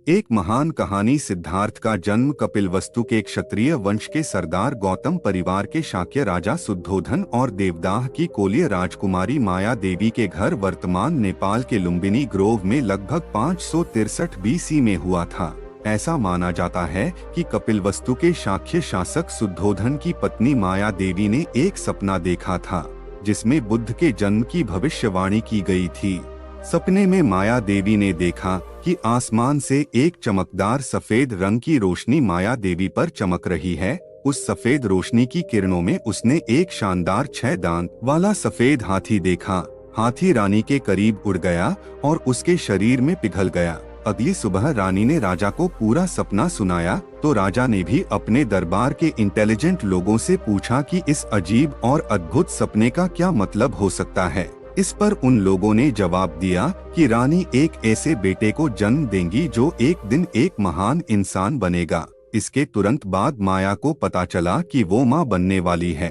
एक महान कहानी। सिद्धार्थ का जन्म कपिलवस्तु के क्षत्रिय वंश के सरदार गौतम परिवार के शाक्य राजा शुद्धोधन और देवदाह की कोलीय राजकुमारी माया देवी के घर वर्तमान नेपाल के लुम्बिनी ग्रोव में लगभग 563 बीसी में हुआ था। ऐसा माना जाता है कि कपिलवस्तु के शाक्य शासक शुद्धोधन की पत्नी माया देवी ने एक सपना देखा था जिसमें बुद्ध के जन्म की भविष्यवाणी की गई थी। सपने में माया देवी ने देखा कि आसमान से एक चमकदार सफेद रंग की रोशनी माया देवी पर चमक रही है। उस सफेद रोशनी की किरणों में उसने एक शानदार 6 दांत वाला सफेद हाथी देखा। हाथी रानी के करीब उड़ गया और उसके शरीर में पिघल गया। अगली सुबह रानी ने राजा को पूरा सपना सुनाया तो राजा ने भी अपने दरबार के इंटेलिजेंट लोगों से पूछा कि इस अजीब और अद्भुत सपने का क्या मतलब हो सकता है। इस पर उन लोगों ने जवाब दिया कि रानी एक ऐसे बेटे को जन्म देंगी जो एक दिन एक महान इंसान बनेगा। इसके तुरंत बाद माया को पता चला कि वो माँ बनने वाली है।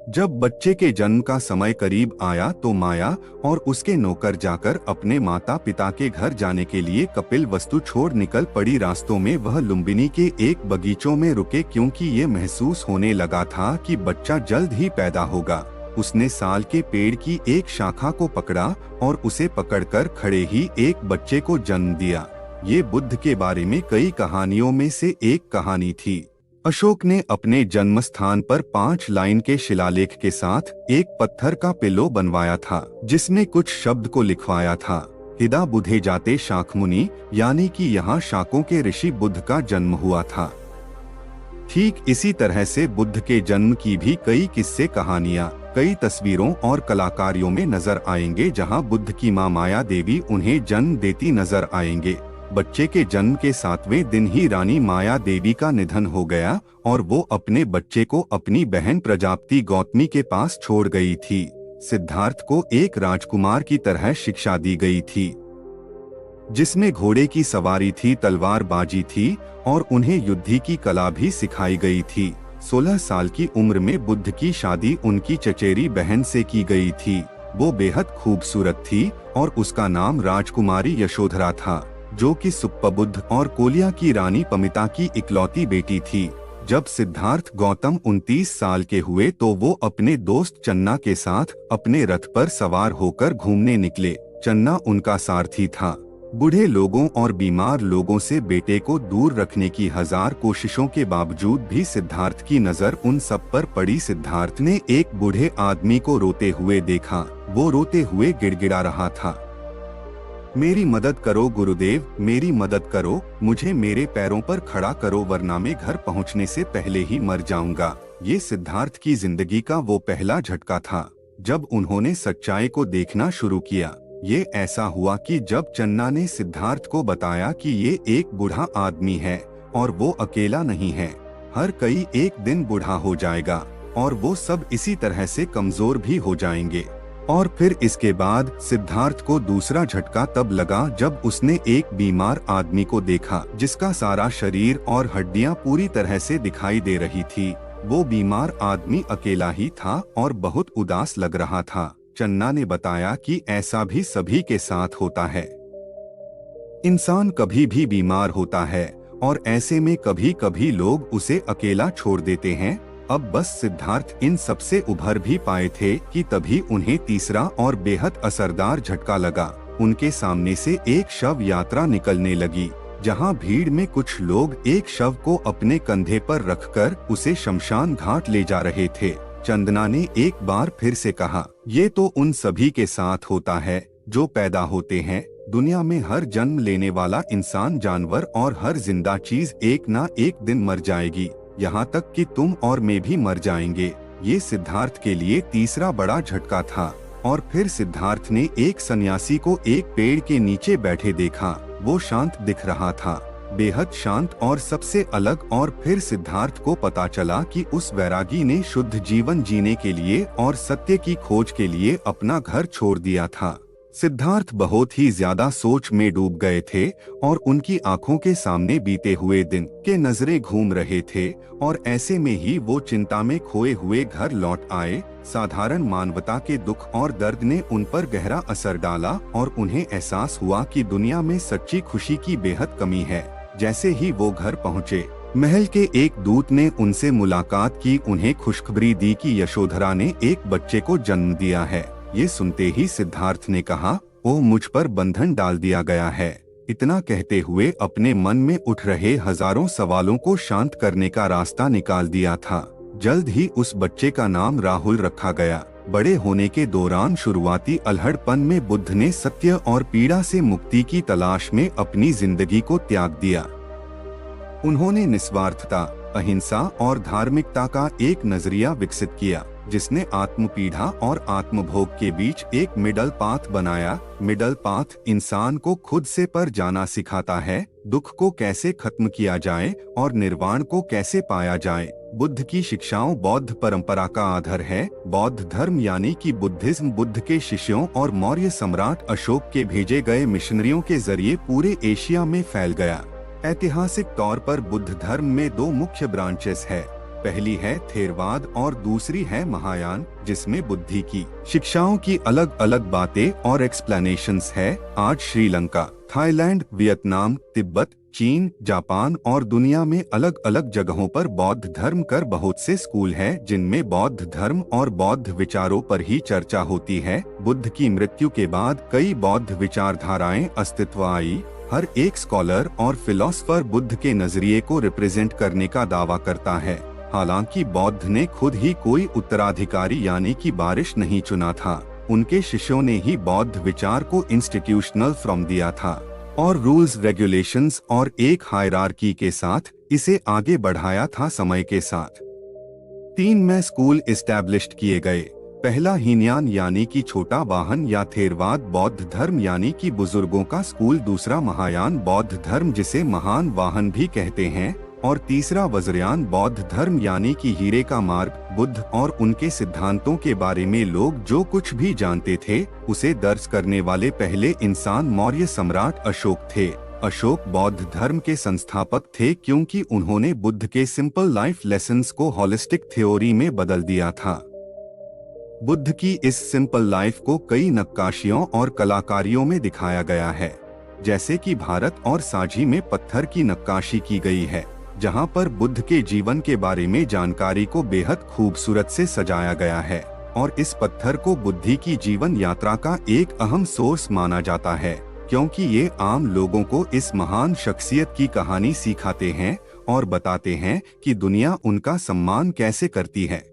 जब बच्चे के जन्म का समय करीब आया तो माया और उसके नौकर जाकर अपने माता पिता के घर जाने के लिए कपिलवस्तु छोड़ निकल पड़ी। रास्तों में वह लुम्बिनी के एक बगीचों में रुके क्योंकि ये महसूस होने लगा था कि बच्चा जल्द ही पैदा होगा। उसने साल के पेड़ की एक शाखा को पकड़ा और उसे पकड़कर खड़े ही एक बच्चे को जन्म दिया। ये बुद्ध के बारे में कई कहानियों में से एक कहानी थी। अशोक ने अपने जन्म स्थान पर 5 लाइन के शिलालेख के साथ एक पत्थर का पिलो बनवाया था जिसमें कुछ शब्द को लिखवाया था। हिदा बुधे जाते शाख मुनि, यानी कि यहाँ शाकों के ऋषि बुद्ध का जन्म हुआ था। ठीक इसी तरह से बुद्ध के जन्म की भी कई किस्से कहानियाँ कई तस्वीरों और कलाकारियों में नजर आएंगे जहां बुद्ध की मां माया देवी उन्हें जन्म देती नजर आएंगे। बच्चे के जन्म के 7वें दिन ही रानी माया देवी का निधन हो गया और वो अपने बच्चे को अपनी बहन प्रजापति गौतमी के पास छोड़ गई थी। सिद्धार्थ को एक राजकुमार की तरह शिक्षा दी गई थी जिसमें घोड़े की सवारी थी, तलवारबाजी थी और उन्हें युद्ध की कला भी सिखाई गई थी। 16 साल की उम्र में बुद्ध की शादी उनकी चचेरी बहन से की गई थी। वो बेहद खूबसूरत थी और उसका नाम राजकुमारी यशोधरा था जो कि सुप्पबुद्ध और कोलिया की रानी पमिता की इकलौती बेटी थी। जब सिद्धार्थ गौतम 29 साल के हुए तो वो अपने दोस्त चन्ना के साथ अपने रथ पर सवार होकर घूमने निकले। चन्ना उनका सारथी था। बूढ़े लोगों और बीमार लोगों से बेटे को दूर रखने की 1000 कोशिशों के बावजूद भी सिद्धार्थ की नजर उन सब पर पड़ी। सिद्धार्थ ने एक बूढ़े आदमी को रोते हुए देखा। वो रोते हुए गिड़गिड़ा रहा था, मेरी मदद करो गुरुदेव, मेरी मदद करो, मुझे मेरे पैरों पर खड़ा करो वरना मैं घर पहुंचने से पहले ही मर जाऊंगा। ये सिद्धार्थ की जिंदगी का वो पहला झटका था जब उन्होंने सच्चाई को देखना शुरू किया। ये ऐसा हुआ कि जब चन्ना ने सिद्धार्थ को बताया कि ये एक बूढ़ा आदमी है और वो अकेला नहीं है, हर कोई एक दिन बूढ़ा हो जाएगा और वो सब इसी तरह से कमजोर भी हो जाएंगे। और फिर इसके बाद सिद्धार्थ को दूसरा झटका तब लगा जब उसने एक बीमार आदमी को देखा जिसका सारा शरीर और हड्डियां पूरी तरह से दिखाई दे रही थी। वो बीमार आदमी अकेला ही था और बहुत उदास लग रहा था। चन्ना ने बताया कि ऐसा भी सभी के साथ होता है। इंसान कभी भी बीमार होता है और ऐसे में कभी कभी लोग उसे अकेला छोड़ देते हैं। अब बस सिद्धार्थ इन सबसे उभर भी पाए थे कि तभी उन्हें तीसरा और बेहद असरदार झटका लगा। उनके सामने से एक शव यात्रा निकलने लगी जहां भीड़ में कुछ लोग एक शव को अपने कंधे पर रखकर उसे शमशान घाट ले जा रहे थे। चंदना ने एक बार फिर से कहा, ये तो उन सभी के साथ होता है जो पैदा होते हैं। दुनिया में हर जन्म लेने वाला इंसान, जानवर और हर जिंदा चीज एक ना एक दिन मर जाएगी, यहाँ तक कि तुम और मैं भी मर जाएंगे। ये सिद्धार्थ के लिए तीसरा बड़ा झटका था। और फिर सिद्धार्थ ने एक सन्यासी को एक पेड़ के नीचे बैठे देखा। वो शांत दिख रहा था, बेहद शांत और सबसे अलग। और फिर सिद्धार्थ को पता चला कि उस वैरागी ने शुद्ध जीवन जीने के लिए और सत्य की खोज के लिए अपना घर छोड़ दिया था। सिद्धार्थ बहुत ही ज्यादा सोच में डूब गए थे और उनकी आंखों के सामने बीते हुए दिन के नजरें घूम रहे थे और ऐसे में ही वो चिंता में खोए हुए घर लौट आए। साधारण मानवता के दुख और दर्द ने उन पर गहरा असर डाला और उन्हें एहसास हुआ कि दुनिया में सच्ची खुशी की बेहद कमी है। जैसे ही वो घर पहुँचे, महल के एक दूत ने उनसे मुलाकात की। उन्हें खुशखबरी दी कि यशोधरा ने एक बच्चे को जन्म दिया है। ये सुनते ही सिद्धार्थ ने कहा, ओह, मुझ पर बंधन डाल दिया गया है। इतना कहते हुए अपने मन में उठ रहे हजारों सवालों को शांत करने का रास्ता निकाल दिया था। जल्द ही उस बच्चे का नाम राहुल रखा गया। बड़े होने के दौरान शुरुआती अल्हड़पन में बुद्ध ने सत्य और पीड़ा से मुक्ति की तलाश में अपनी जिंदगी को त्याग दिया। उन्होंने निस्वार्थता, अहिंसा और धार्मिकता का एक नजरिया विकसित किया, जिसने आत्मपीड़ा और आत्मभोग के बीच एक मिडल पाथ बनाया। मिडल पाथ इंसान को खुद से पर जाना सिखाता है, दुख को कैसे खत्म किया जाए और निर्वाण को कैसे पाया जाए। बुद्ध की शिक्षाओं बौद्ध परंपरा का आधार है। बौद्ध धर्म यानी कि बुद्धिज्म बुद्ध के शिष्यों और मौर्य सम्राट अशोक के भेजे गए मिशनरियों के जरिए पूरे एशिया में फैल गया। ऐतिहासिक तौर पर बुद्ध धर्म में दो मुख्य ब्रांचेस है। पहली है थेरवाद और दूसरी है महायान, जिसमें बुद्धि की शिक्षाओं की अलग अलग बातें और एक्सप्लेनेशंस है। आज श्रीलंका, थाईलैंड, वियतनाम, तिब्बत, चीन, जापान और दुनिया में अलग अलग जगहों पर बौद्ध धर्म कर बहुत से स्कूल हैं, जिनमें बौद्ध धर्म और बौद्ध विचारों पर ही चर्चा होती है। बुद्ध की मृत्यु के बाद कई बौद्ध विचारधाराएं अस्तित्व आई। हर एक स्कॉलर और फिलोसफर बुद्ध के नजरिए को रिप्रेजेंट करने का दावा करता है। हालांकि बौद्ध ने खुद ही कोई उत्तराधिकारी यानी कि वारिस नहीं चुना था। उनके शिष्यों ने ही बौद्ध विचार को इंस्टीट्यूशनल फॉर्म दिया था और रूल्स, रेगुलेशंस और एक हायरार्की के साथ इसे आगे बढ़ाया था। समय के साथ 3 में स्कूल इस्टेब्लिश्ड किए गए। पहला हीनयान यानी कि छोटा वाहन या थेरवाद बौद्ध धर्म यानी कि बुजुर्गों का स्कूल, दूसरा महायान बौद्ध धर्म जिसे महान वाहन भी कहते हैं, और तीसरा वज्रयान बौद्ध धर्म यानी कि हीरे का मार्ग। बुद्ध और उनके सिद्धांतों के बारे में लोग जो कुछ भी जानते थे उसे दर्ज करने वाले पहले इंसान मौर्य सम्राट अशोक थे। अशोक बौद्ध धर्म के संस्थापक थे क्योंकि उन्होंने बुद्ध के सिंपल लाइफ लेसन्स को होलिस्टिक थ्योरी में बदल दिया था। बुद्ध की इस सिंपल लाइफ को कई नक्काशियों और कलाकारियों में दिखाया गया है, जैसे कि भारत और साझी में पत्थर की नक्काशी की गई है, जहां पर बुद्ध के जीवन के बारे में जानकारी को बेहद खूबसूरत से सजाया गया है और इस पत्थर को बुद्धि की जीवन यात्रा का एक अहम सोर्स माना जाता है, क्योंकि ये आम लोगों को इस महान शख्सियत की कहानी सिखाते हैं और बताते हैं कि दुनिया उनका सम्मान कैसे करती है।